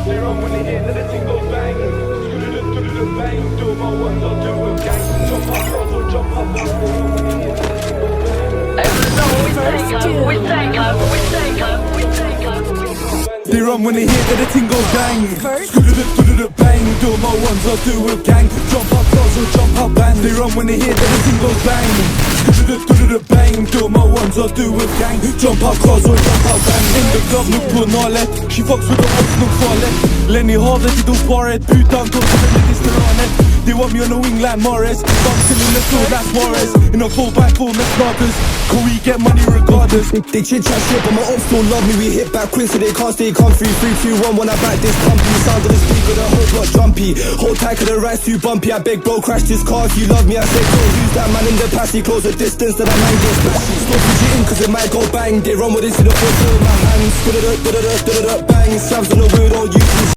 They run when they hear that the thing goes bang. Bang, do my ones, I'll do a gang. Jump up, or jump up, they run when they hear that the thing goes bang. They run when they hear that the thing goes bang. Bang, do my ones, I'll do a gang. Jump up, or jump up, bang. They run when they hear that the thing goes bang. Bang, do my ones, I'll do a gang. Jump up, or jump up, bang. In the club, look på nalet. She fucks with the odds, look farligt. Lenny havet i då paret. Utan då så väldigt restauranget. They want me on the wing like Morris. Boxing in the field like Morris. In a 4x4 med starters. Can we get money regardless? They chit chat shit but my ops don't love me. We hit back quick so they can't stay comfy. 3, 2, 1 when I back this company. Sound of the speaker, the whole block jumpy. Hold tight cause the ride's too bumpy. I beg bro crash this car if you love me. I said go use that man in the passy. Close the distance that I man get splashy. Stop fidgeting cause it might go bang. They run with this in the foot in my hands. Bang, slams on the wheel, don't